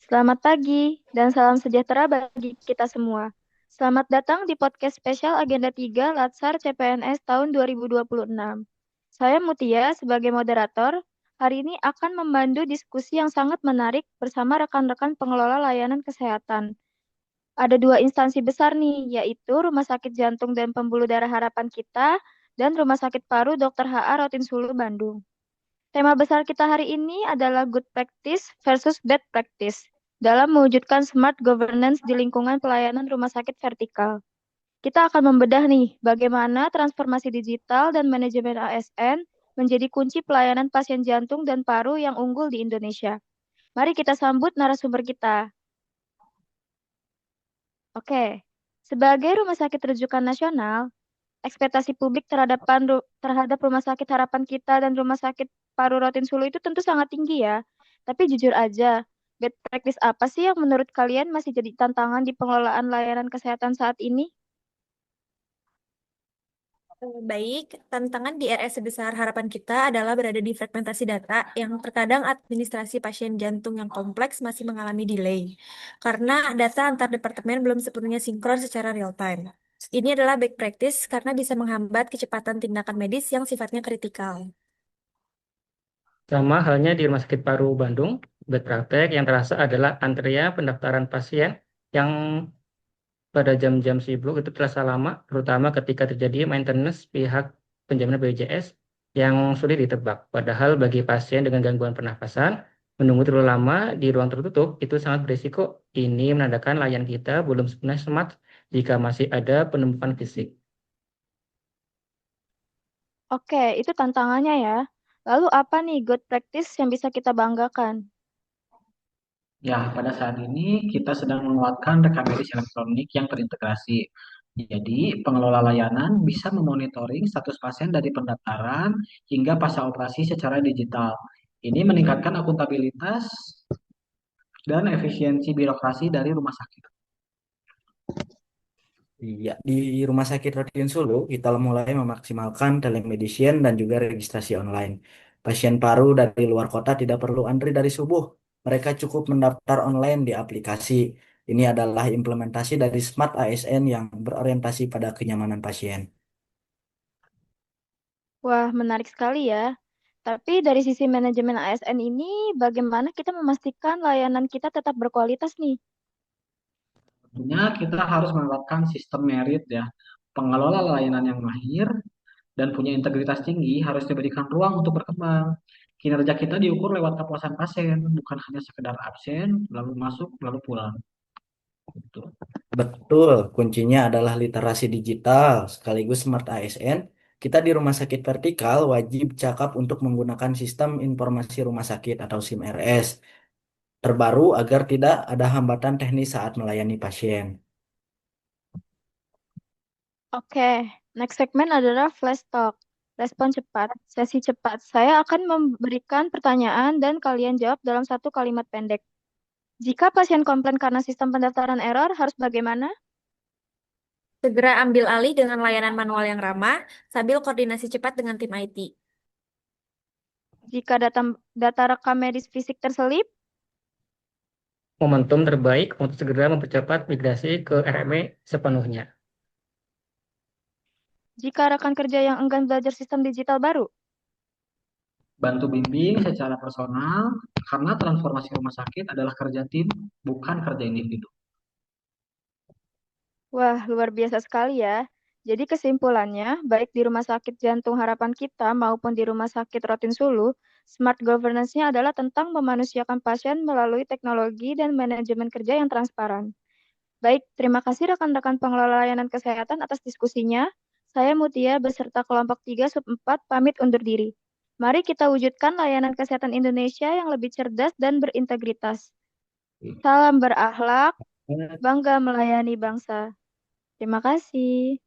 Selamat pagi dan salam sejahtera bagi kita semua. Selamat datang di podcast spesial Agenda 3 Latsar CPNS tahun 2026. Saya Mutia sebagai moderator, hari ini akan memandu diskusi yang sangat menarik bersama rekan-rekan pengelola layanan kesehatan. Ada dua instansi besar nih, yaitu Rumah Sakit Jantung dan Pembuluh Darah Harapan Kita dan Rumah Sakit Paru Dr. H.A. Rotinsulu Bandung. Tema besar kita hari ini adalah good practice versus bad practice dalam mewujudkan smart governance di lingkungan pelayanan rumah sakit vertikal. Kita akan membedah nih bagaimana transformasi digital dan manajemen ASN menjadi kunci pelayanan pasien jantung dan paru yang unggul di Indonesia. Mari kita sambut narasumber kita. Oke, sebagai rumah sakit rujukan nasional, ekspektasi publik terhadap Rumah Sakit Harapan Kita dan Rumah Sakit Paru Rotinsulu itu tentu sangat tinggi ya. Tapi jujur aja, bad practice apa sih yang menurut kalian masih jadi tantangan di pengelolaan layanan kesehatan saat ini? Baik, tantangan di RS sebesar harapan kita adalah berada di fragmentasi data yang terkadang administrasi pasien jantung yang kompleks masih mengalami delay karena data antar departemen belum sepenuhnya sinkron secara real time. Ini adalah back practice karena bisa menghambat kecepatan tindakan medis yang sifatnya kritikal. Sama halnya di Rumah Sakit Paru Bandung, bad praktek yang terasa adalah antrian pendaftaran pasien yang pada jam-jam sibuk itu terasa lama, terutama ketika terjadi maintenance pihak penjaminan BPJS yang sulit ditebak. Padahal bagi pasien dengan gangguan pernafasan, menunggu terlalu lama di ruang tertutup itu sangat berisiko. Ini menandakan layanan kita belum sepenuhnya smart jika masih ada penumpukan fisik. Oke, itu tantangannya ya. Lalu apa nih good practice yang bisa kita banggakan? Ya, pada saat ini kita sedang menguatkan rekam medis elektronik yang terintegrasi. Jadi, pengelola layanan bisa memonitoring status pasien dari pendaftaran hingga pasca operasi secara digital. Ini meningkatkan akuntabilitas dan efisiensi birokrasi dari rumah sakit. Iya, di Rumah Sakit Rodin Sulu, kita mulai memaksimalkan telemedicine dan juga registrasi online. Pasien paru dari luar kota tidak perlu antri dari subuh. Mereka cukup mendaftar online di aplikasi. Ini adalah implementasi dari Smart ASN yang berorientasi pada kenyamanan pasien. Wah, menarik sekali ya. Tapi dari sisi manajemen ASN ini, bagaimana kita memastikan layanan kita tetap berkualitas nih? Tentunya kita harus menerapkan sistem merit ya. Pengelola layanan yang mahir dan punya integritas tinggi harus diberikan ruang untuk berkembang. Kinerja kita diukur lewat kepuasan pasien, bukan hanya sekedar absen, lalu masuk, lalu pulang. Gitu. Betul, kuncinya adalah literasi digital sekaligus Smart ASN. Kita di rumah sakit vertikal wajib cakap untuk menggunakan sistem informasi rumah sakit atau SIM-RS terbaru agar tidak ada hambatan teknis saat melayani pasien. Oke, next segmen adalah flash talk. Respon cepat, sesi cepat. Saya akan memberikan pertanyaan dan kalian jawab dalam satu kalimat pendek. Jika pasien komplain karena sistem pendaftaran error, harus bagaimana? Segera ambil alih dengan layanan manual yang ramah sambil koordinasi cepat dengan tim IT. Jika data rekam medis fisik terselip, Momentum terbaik untuk segera mempercepat migrasi ke RME sepenuhnya. jika rekan kerja yang enggan belajar sistem digital baru, Bantu bimbing secara personal, karena transformasi rumah sakit adalah kerja tim, bukan kerja individu. wah luar biasa sekali ya. Jadi kesimpulannya, baik di Rumah Sakit Jantung Harapan Kita maupun di Rumah Sakit Rotinsulu, smart governance-nya adalah tentang memanusiakan pasien melalui teknologi dan manajemen kerja yang transparan. Baik, terima kasih rekan-rekan pengelola layanan kesehatan atas diskusinya. Saya Mutia beserta kelompok 3 sub 4 pamit undur diri. Mari kita wujudkan layanan kesehatan Indonesia yang lebih cerdas dan berintegritas. Salam berakhlak, bangga melayani bangsa. Terima kasih.